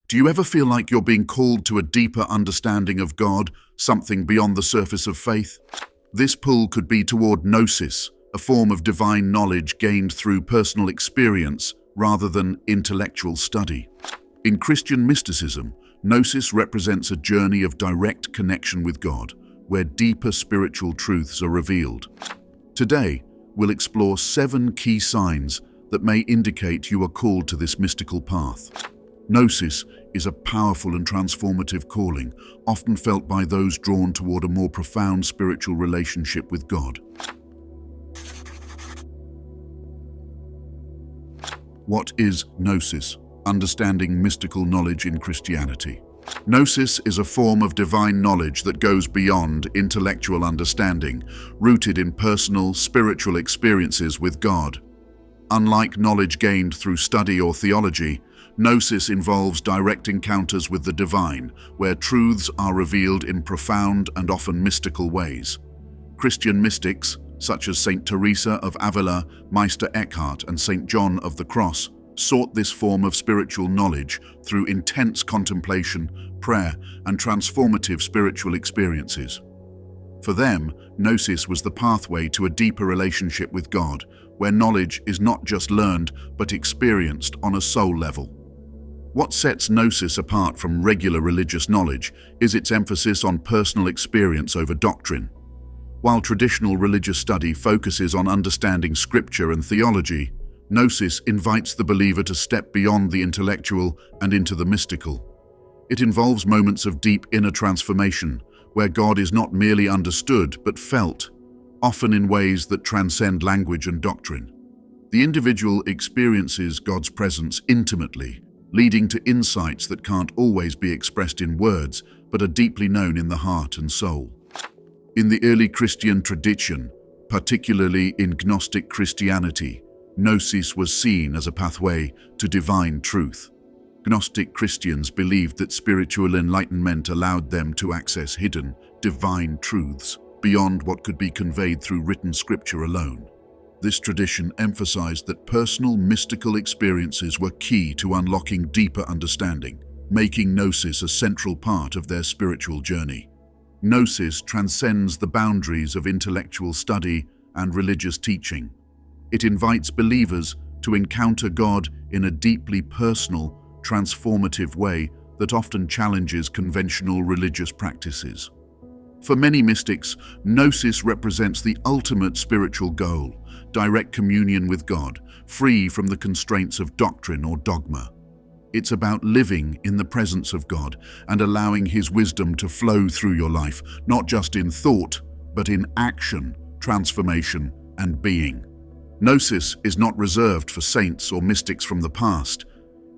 Do you ever feel like you're being called to a deeper understanding of God, something beyond the surface of faith? This pull could be toward Gnosis, a form of divine knowledge gained through personal experience rather than intellectual study. In Christian mysticism, Gnosis represents a journey of direct connection with God, where deeper spiritual truths are revealed. Today, we'll explore 7 key signs that may indicate you are called to this mystical path. Gnosis is a powerful and transformative calling, often felt by those drawn toward a more profound spiritual relationship with God. What is Gnosis? Understanding mystical knowledge in Christianity. Gnosis is a form of divine knowledge that goes beyond intellectual understanding, rooted in personal, spiritual experiences with God. Unlike knowledge gained through study or theology, Gnosis involves direct encounters with the divine, where truths are revealed in profound and often mystical ways. Christian mystics, such as Saint Teresa of Avila, Meister Eckhart, and Saint John of the Cross, sought this form of spiritual knowledge through intense contemplation, prayer, and transformative spiritual experiences. For them, Gnosis was the pathway to a deeper relationship with God, where knowledge is not just learned but experienced on a soul level. What sets Gnosis apart from regular religious knowledge is its emphasis on personal experience over doctrine. While traditional religious study focuses on understanding scripture and theology, Gnosis invites the believer to step beyond the intellectual and into the mystical. It involves moments of deep inner transformation, where God is not merely understood but felt, often in ways that transcend language and doctrine. The individual experiences God's presence intimately, leading to insights that can't always be expressed in words, but are deeply known in the heart and soul. In the early Christian tradition, particularly in Gnostic Christianity, Gnosis was seen as a pathway to divine truth. Gnostic Christians believed that spiritual enlightenment allowed them to access hidden, divine truths beyond what could be conveyed through written scripture alone. This tradition emphasized that personal mystical experiences were key to unlocking deeper understanding, making Gnosis a central part of their spiritual journey. Gnosis transcends the boundaries of intellectual study and religious teaching. It invites believers to encounter God in a deeply personal, transformative way that often challenges conventional religious practices. For many mystics, Gnosis represents the ultimate spiritual goal, direct communion with God, free from the constraints of doctrine or dogma. It's about living in the presence of God and allowing His wisdom to flow through your life, not just in thought, but in action, transformation, and being. Gnosis is not reserved for saints or mystics from the past.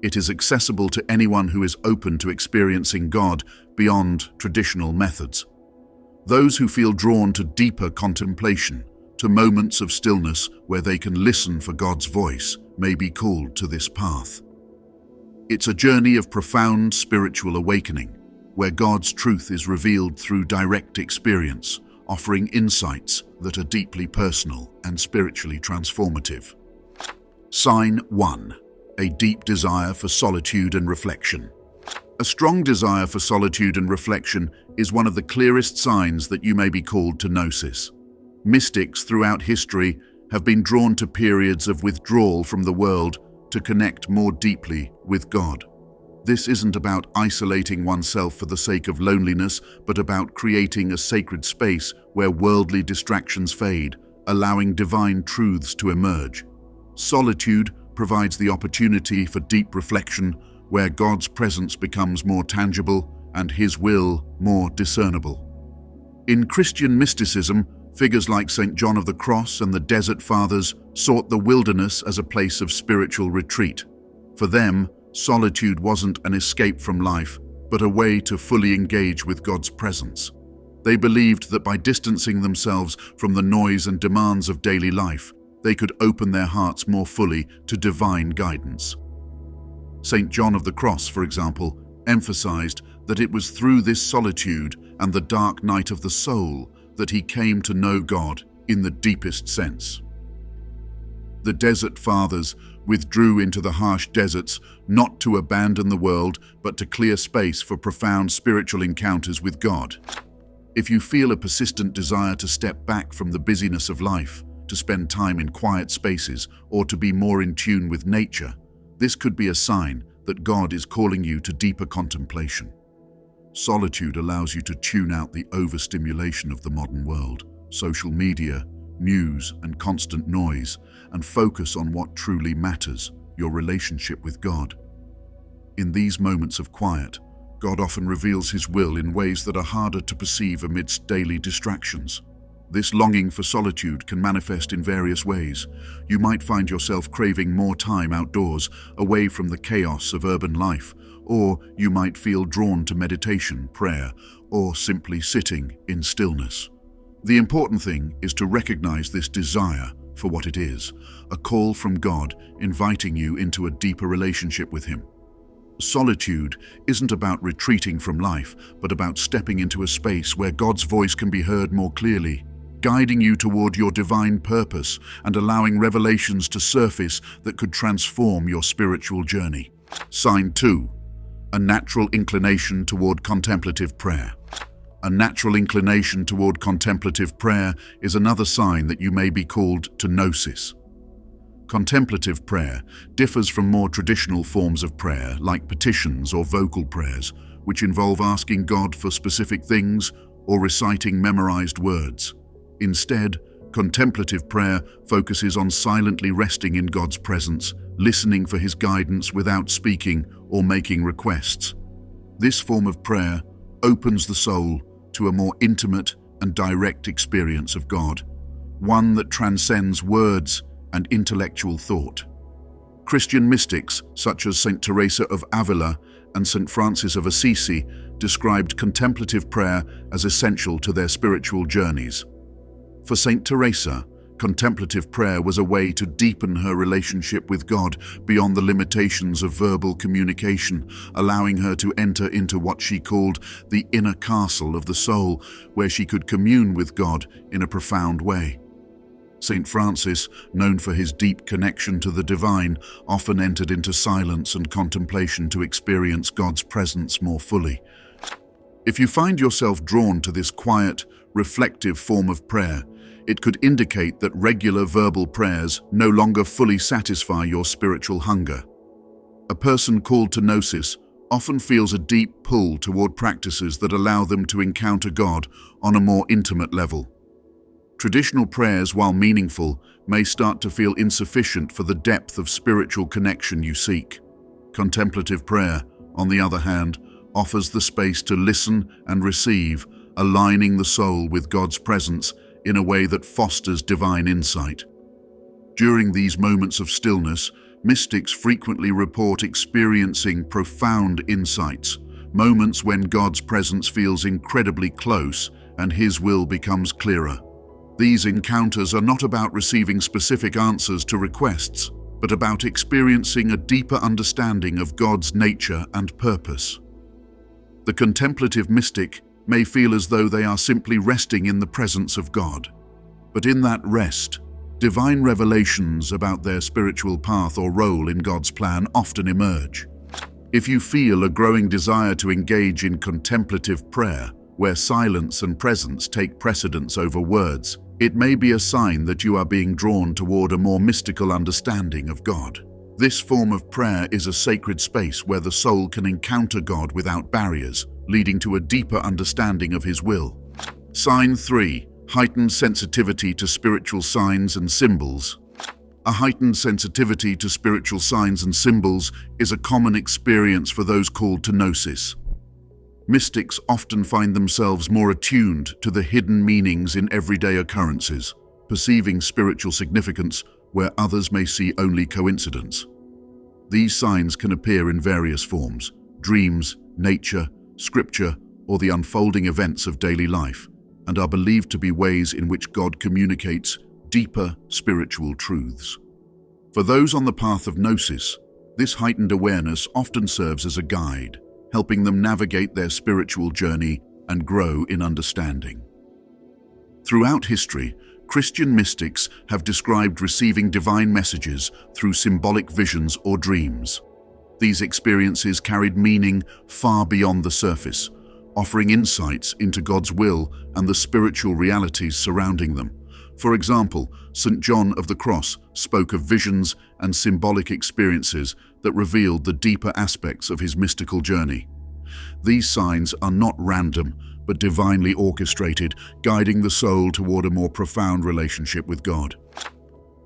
It is accessible to anyone who is open to experiencing God beyond traditional methods. Those who feel drawn to deeper contemplation, to moments of stillness where they can listen for God's voice, may be called to this path. It's a journey of profound spiritual awakening, where God's truth is revealed through direct experience, offering insights that are deeply personal and spiritually transformative. Sign 1. A deep desire for solitude and reflection. A strong desire for solitude and reflection is one of the clearest signs that you may be called to Gnosis. Mystics throughout history have been drawn to periods of withdrawal from the world to connect more deeply with God. This isn't about isolating oneself for the sake of loneliness, but about creating a sacred space where worldly distractions fade, allowing divine truths to emerge. Solitude provides the opportunity for deep reflection, where God's presence becomes more tangible and His will more discernible. In Christian mysticism, figures like Saint John of the Cross and the Desert Fathers sought the wilderness as a place of spiritual retreat. For them, solitude wasn't an escape from life, but a way to fully engage with God's presence. They believed that by distancing themselves from the noise and demands of daily life, they could open their hearts more fully to divine guidance. Saint John of the Cross, for example, emphasized that it was through this solitude and the dark night of the soul that he came to know God in the deepest sense. The Desert Fathers withdrew into the harsh deserts, not to abandon the world, but to clear space for profound spiritual encounters with God. If you feel a persistent desire to step back from the busyness of life, to spend time in quiet spaces, or to be more in tune with nature, this could be a sign that God is calling you to deeper contemplation. Solitude allows you to tune out the overstimulation of the modern world, social media, news, and constant noise, and focus on what truly matters, your relationship with God. In these moments of quiet, God often reveals His will in ways that are harder to perceive amidst daily distractions. This longing for solitude can manifest in various ways. You might find yourself craving more time outdoors, away from the chaos of urban life, or you might feel drawn to meditation, prayer, or simply sitting in stillness. The important thing is to recognize this desire for what it is, a call from God inviting you into a deeper relationship with Him. Solitude isn't about retreating from life, but about stepping into a space where God's voice can be heard more clearly, guiding you toward your divine purpose and allowing revelations to surface that could transform your spiritual journey. Sign 2. A natural inclination toward contemplative prayer. A natural inclination toward contemplative prayer is another sign that you may be called to Gnosis. Contemplative prayer differs from more traditional forms of prayer, like petitions or vocal prayers, which involve asking God for specific things or reciting memorized words. Instead, contemplative prayer focuses on silently resting in God's presence, listening for His guidance without speaking or making requests. This form of prayer opens the soul to a more intimate and direct experience of God, one that transcends words and intellectual thought. Christian mystics such as Saint Teresa of Avila and Saint Francis of Assisi described contemplative prayer as essential to their spiritual journeys. For Saint Teresa, contemplative prayer was a way to deepen her relationship with God beyond the limitations of verbal communication, allowing her to enter into what she called the inner castle of the soul, where she could commune with God in a profound way. Saint Francis, known for his deep connection to the divine, often entered into silence and contemplation to experience God's presence more fully. If you find yourself drawn to this quiet, reflective form of prayer, it could indicate that regular verbal prayers no longer fully satisfy your spiritual hunger. A person called to Gnosis often feels a deep pull toward practices that allow them to encounter God on a more intimate level. Traditional prayers, while meaningful, may start to feel insufficient for the depth of spiritual connection you seek. Contemplative prayer, on the other hand, offers the space to listen and receive, aligning the soul with God's presence in a way that fosters divine insight. During these moments of stillness, mystics frequently report experiencing profound insights, moments when God's presence feels incredibly close and His will becomes clearer. These encounters are not about receiving specific answers to requests, but about experiencing a deeper understanding of God's nature and purpose. The contemplative mystic may feel as though they are simply resting in the presence of God. But in that rest, divine revelations about their spiritual path or role in God's plan often emerge. If you feel a growing desire to engage in contemplative prayer, where silence and presence take precedence over words, it may be a sign that you are being drawn toward a more mystical understanding of God. This form of prayer is a sacred space where the soul can encounter God without barriers, leading to a deeper understanding of His will. Sign 3. Heightened sensitivity to spiritual signs and symbols. A heightened sensitivity to spiritual signs and symbols is a common experience for those called to Gnosis. Mystics often find themselves more attuned to the hidden meanings in everyday occurrences, perceiving spiritual significance where others may see only coincidence. These signs can appear in various forms: dreams, nature, scripture, or the unfolding events of daily life, and are believed to be ways in which God communicates deeper spiritual truths. For those on the path of Gnosis, this heightened awareness often serves as a guide, helping them navigate their spiritual journey and grow in understanding. Throughout history, Christian mystics have described receiving divine messages through symbolic visions or dreams. These experiences carried meaning far beyond the surface, offering insights into God's will and the spiritual realities surrounding them. For example, St. John of the Cross spoke of visions and symbolic experiences that revealed the deeper aspects of his mystical journey. These signs are not random, but divinely orchestrated, guiding the soul toward a more profound relationship with God.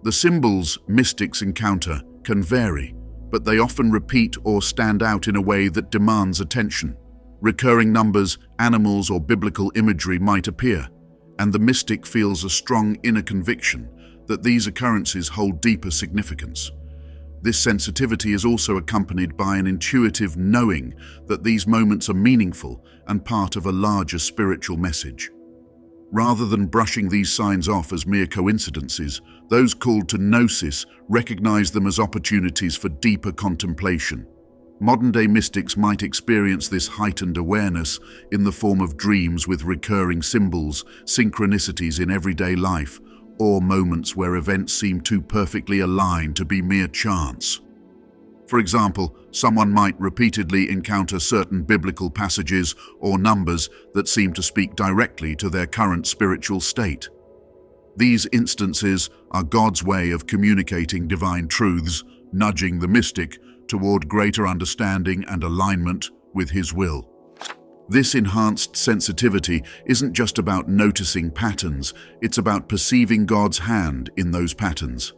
The symbols mystics encounter can vary, but they often repeat or stand out in a way that demands attention. Recurring numbers, animals, or biblical imagery might appear, and the mystic feels a strong inner conviction that these occurrences hold deeper significance. This sensitivity is also accompanied by an intuitive knowing that these moments are meaningful and part of a larger spiritual message. Rather than brushing these signs off as mere coincidences, those called to Gnosis recognize them as opportunities for deeper contemplation. Modern-day mystics might experience this heightened awareness in the form of dreams with recurring symbols, synchronicities in everyday life, or moments where events seem too perfectly aligned to be mere chance. For example, someone might repeatedly encounter certain biblical passages or numbers that seem to speak directly to their current spiritual state. These instances are God's way of communicating divine truths, nudging the mystic toward greater understanding and alignment with His will. This enhanced sensitivity isn't just about noticing patterns, it's about perceiving God's hand in those patterns.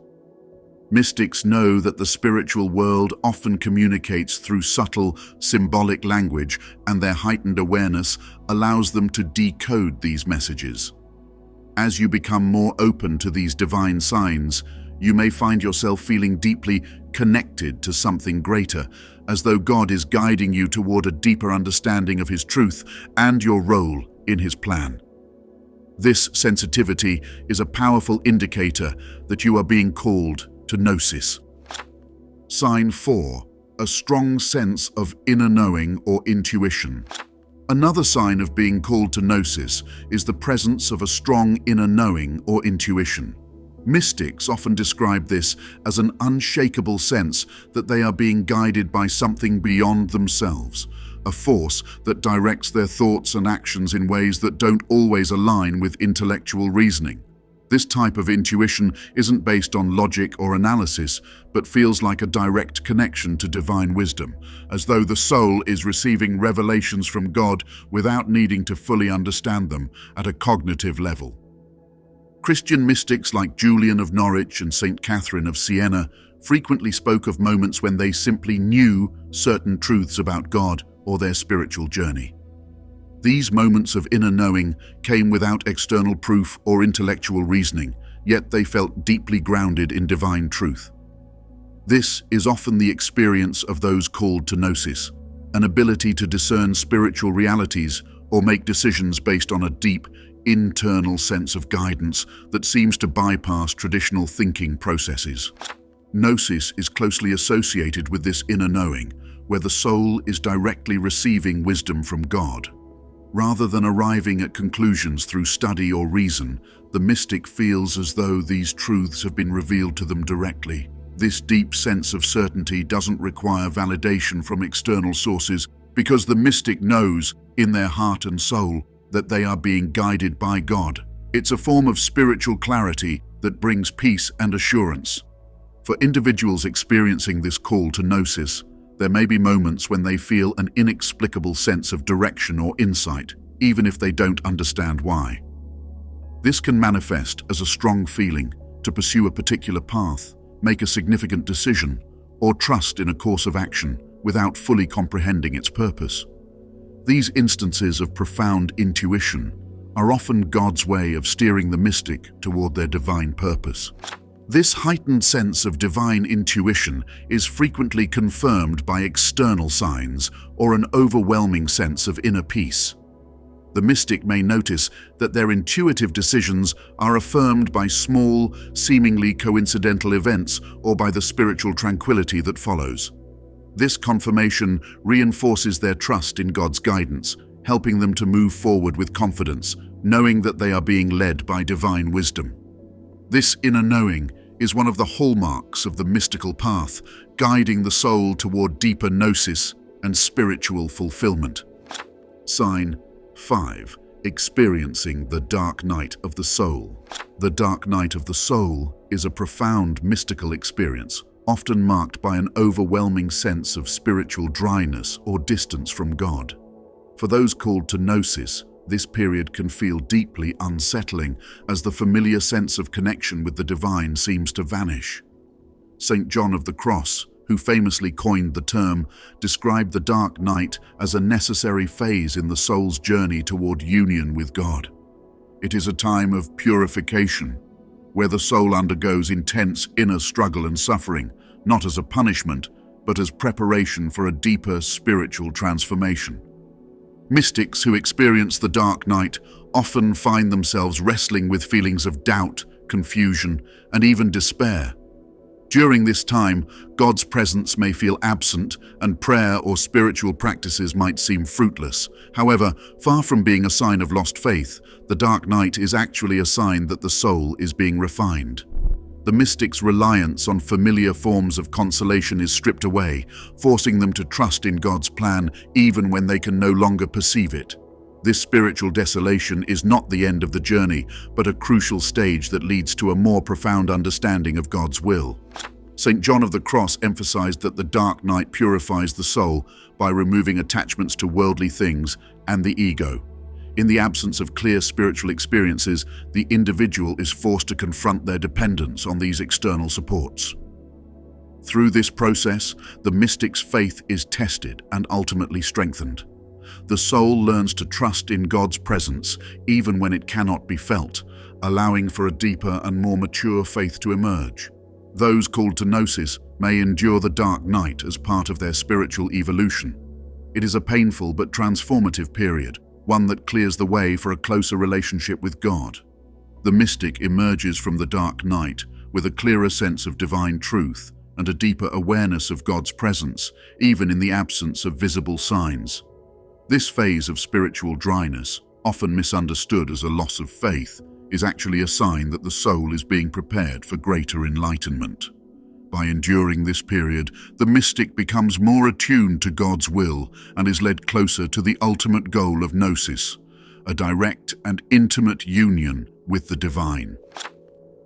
Mystics know that the spiritual world often communicates through subtle, symbolic language, and their heightened awareness allows them to decode these messages. As you become more open to these divine signs, you may find yourself feeling deeply connected to something greater, as though God is guiding you toward a deeper understanding of His truth and your role in His plan. This sensitivity is a powerful indicator that you are being called to Gnosis. Sign 4. A strong sense of inner knowing or intuition. Another sign of being called to Gnosis is the presence of a strong inner knowing or intuition. Mystics often describe this as an unshakable sense that they are being guided by something beyond themselves, a force that directs their thoughts and actions in ways that don't always align with intellectual reasoning. This type of intuition isn't based on logic or analysis, but feels like a direct connection to divine wisdom, as though the soul is receiving revelations from God without needing to fully understand them at a cognitive level. Christian mystics like Julian of Norwich and St. Catherine of Siena frequently spoke of moments when they simply knew certain truths about God or their spiritual journey. These moments of inner knowing came without external proof or intellectual reasoning, yet they felt deeply grounded in divine truth. This is often the experience of those called to Gnosis, an ability to discern spiritual realities or make decisions based on a deep, internal sense of guidance that seems to bypass traditional thinking processes. Gnosis is closely associated with this inner knowing, where the soul is directly receiving wisdom from God. Rather than arriving at conclusions through study or reason, the mystic feels as though these truths have been revealed to them directly. This deep sense of certainty doesn't require validation from external sources because the mystic knows, in their heart and soul, that they are being guided by God. It's a form of spiritual clarity that brings peace and assurance. For individuals experiencing this call to Gnosis, there may be moments when they feel an inexplicable sense of direction or insight, even if they don't understand why. This can manifest as a strong feeling to pursue a particular path, make a significant decision, or trust in a course of action without fully comprehending its purpose. These instances of profound intuition are often God's way of steering the mystic toward their divine purpose. This heightened sense of divine intuition is frequently confirmed by external signs or an overwhelming sense of inner peace. The mystic may notice that their intuitive decisions are affirmed by small, seemingly coincidental events or by the spiritual tranquility that follows. This confirmation reinforces their trust in God's guidance, helping them to move forward with confidence, knowing that they are being led by divine wisdom. This inner knowing is one of the hallmarks of the mystical path, guiding the soul toward deeper gnosis and spiritual fulfillment. Sign 5. Experiencing the dark night of the soul. The dark night of the soul is a profound mystical experience, often marked by an overwhelming sense of spiritual dryness or distance from God. For those called to gnosis, this period can feel deeply unsettling as the familiar sense of connection with the divine seems to vanish. St. John of the Cross, who famously coined the term, described the dark night as a necessary phase in the soul's journey toward union with God. It is a time of purification, where the soul undergoes intense inner struggle and suffering, not as a punishment, but as preparation for a deeper spiritual transformation. Mystics who experience the dark night often find themselves wrestling with feelings of doubt, confusion, and even despair. During this time, God's presence may feel absent and prayer or spiritual practices might seem fruitless. However, far from being a sign of lost faith, the dark night is actually a sign that the soul is being refined. The mystic's reliance on familiar forms of consolation is stripped away, forcing them to trust in God's plan even when they can no longer perceive it. This spiritual desolation is not the end of the journey, but a crucial stage that leads to a more profound understanding of God's will. St. John of the Cross emphasized that the dark night purifies the soul by removing attachments to worldly things and the ego. In the absence of clear spiritual experiences, the individual is forced to confront their dependence on these external supports. Through this process, the mystic's faith is tested and ultimately strengthened. The soul learns to trust in God's presence even when it cannot be felt, allowing for a deeper and more mature faith to emerge. Those called to gnosis may endure the dark night as part of their spiritual evolution. It is a painful but transformative period, one that clears the way for a closer relationship with God. The mystic emerges from the dark night with a clearer sense of divine truth and a deeper awareness of God's presence, even in the absence of visible signs. This phase of spiritual dryness, often misunderstood as a loss of faith, is actually a sign that the soul is being prepared for greater enlightenment. By enduring this period, the mystic becomes more attuned to God's will and is led closer to the ultimate goal of gnosis, a direct and intimate union with the divine.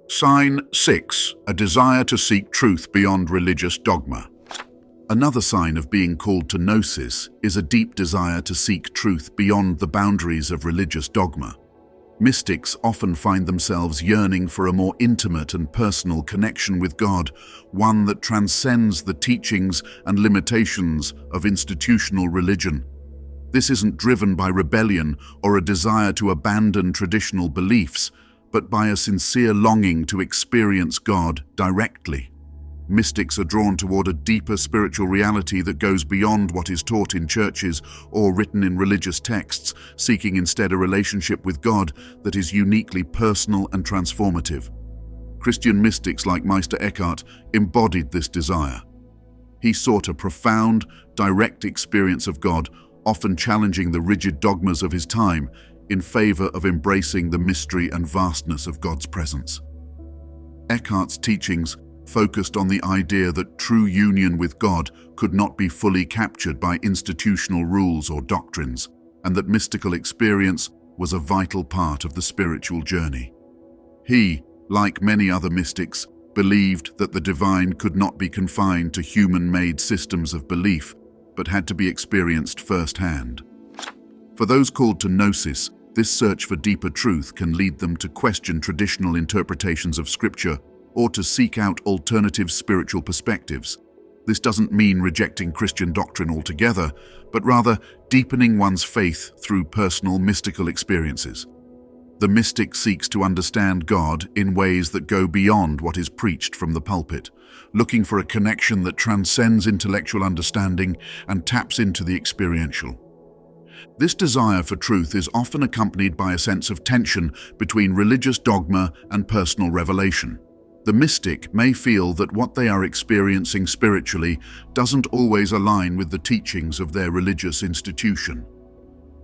Sign 6. A desire to seek truth beyond religious dogma. Another sign of being called to gnosis is a deep desire to seek truth beyond the boundaries of religious dogma. Mystics often find themselves yearning for a more intimate and personal connection with God, one that transcends the teachings and limitations of institutional religion. This isn't driven by rebellion or a desire to abandon traditional beliefs, but by a sincere longing to experience God directly. Mystics are drawn toward a deeper spiritual reality that goes beyond what is taught in churches or written in religious texts, seeking instead a relationship with God that is uniquely personal and transformative. Christian mystics like Meister Eckhart embodied this desire. He sought a profound, direct experience of God, often challenging the rigid dogmas of his time in favor of embracing the mystery and vastness of God's presence. Eckhart's teachings focused on the idea that true union with God could not be fully captured by institutional rules or doctrines, and that mystical experience was a vital part of the spiritual journey. He, like many other mystics, believed that the divine could not be confined to human-made systems of belief, but had to be experienced firsthand. For those called to gnosis, this search for deeper truth can lead them to question traditional interpretations of Scripture or to seek out alternative spiritual perspectives. This doesn't mean rejecting Christian doctrine altogether, but rather deepening one's faith through personal mystical experiences. The mystic seeks to understand God in ways that go beyond what is preached from the pulpit, looking for a connection that transcends intellectual understanding and taps into the experiential. This desire for truth is often accompanied by a sense of tension between religious dogma and personal revelation. The mystic may feel that what they are experiencing spiritually doesn't always align with the teachings of their religious institution.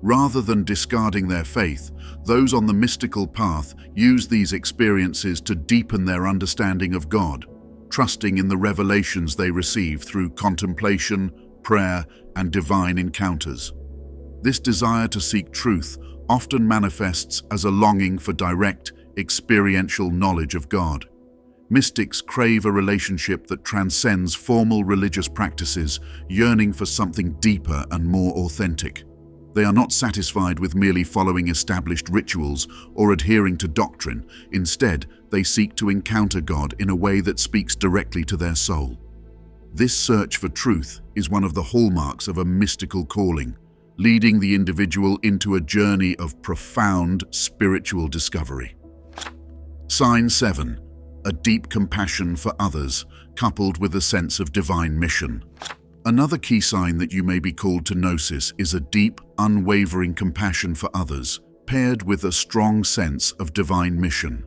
Rather than discarding their faith, those on the mystical path use these experiences to deepen their understanding of God, trusting in the revelations they receive through contemplation, prayer, and divine encounters. This desire to seek truth often manifests as a longing for direct, experiential knowledge of God. Mystics crave a relationship that transcends formal religious practices, yearning for something deeper and more authentic. They are not satisfied with merely following established rituals or adhering to doctrine. Instead, they seek to encounter God in a way that speaks directly to their soul. This search for truth is one of the hallmarks of a mystical calling, leading the individual into a journey of profound spiritual discovery. Sign 7. A deep compassion for others, coupled with a sense of divine mission. Another key sign that you may be called to Gnosis is a deep, unwavering compassion for others, paired with a strong sense of divine mission.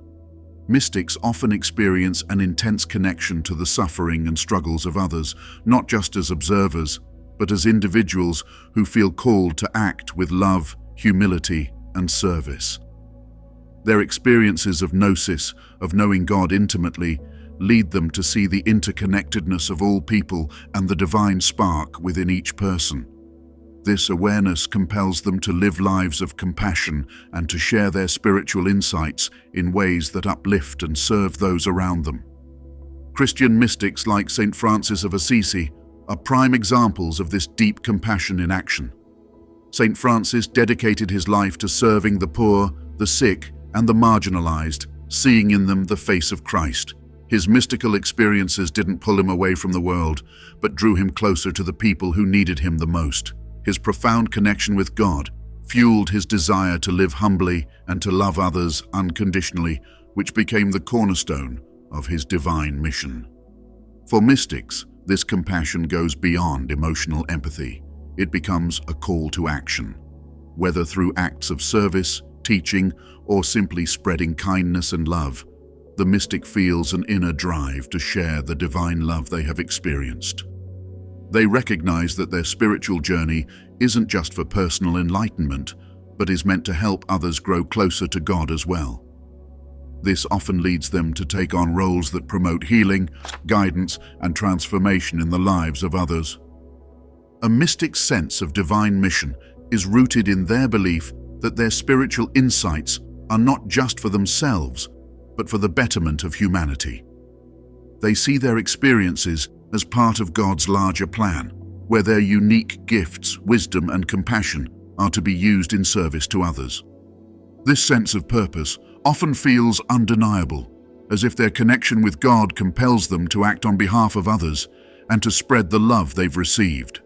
Mystics often experience an intense connection to the suffering and struggles of others, not just as observers, but as individuals who feel called to act with love, humility, and service. Their experiences of Gnosis, of knowing God intimately, lead them to see the interconnectedness of all people and the divine spark within each person. This awareness compels them to live lives of compassion and to share their spiritual insights in ways that uplift and serve those around them. Christian mystics like Saint Francis of Assisi are prime examples of this deep compassion in action. Saint Francis dedicated his life to serving the poor, the sick, and the marginalized, seeing in them the face of Christ. His mystical experiences didn't pull him away from the world, but drew him closer to the people who needed him the most. His profound connection with God fueled his desire to live humbly and to love others unconditionally, which became the cornerstone of his divine mission. For mystics, this compassion goes beyond emotional empathy. It becomes a call to action. Whether through acts of service, teaching, or simply spreading kindness and love, the mystic feels an inner drive to share the divine love they have experienced. They recognize that their spiritual journey isn't just for personal enlightenment, but is meant to help others grow closer to God as well. This often leads them to take on roles that promote healing, guidance, and transformation in the lives of others. A mystic's sense of divine mission is rooted in their belief that their spiritual insights are not just for themselves, but for the betterment of humanity. They see their experiences as part of God's larger plan, where their unique gifts, wisdom, and compassion are to be used in service to others. This sense of purpose often feels undeniable, as if their connection with God compels them to act on behalf of others and to spread the love they've received.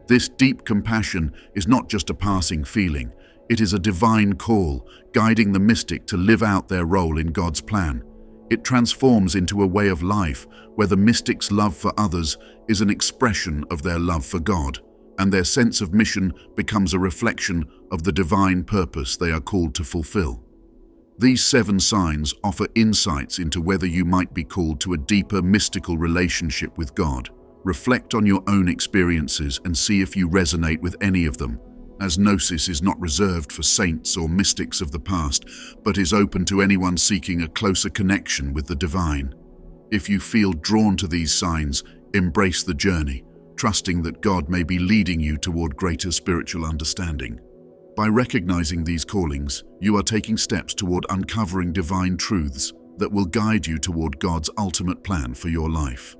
This deep compassion is not just a passing feeling, it is a divine call, guiding the mystic to live out their role in God's plan. It transforms into a way of life where the mystic's love for others is an expression of their love for God, and their sense of mission becomes a reflection of the divine purpose they are called to fulfill. These 7 signs offer insights into whether you might be called to a deeper mystical relationship with God. Reflect on your own experiences and see if you resonate with any of them, as Gnosis is not reserved for saints or mystics of the past, but is open to anyone seeking a closer connection with the divine. If you feel drawn to these signs, embrace the journey, trusting that God may be leading you toward greater spiritual understanding. By recognizing these callings, you are taking steps toward uncovering divine truths that will guide you toward God's ultimate plan for your life.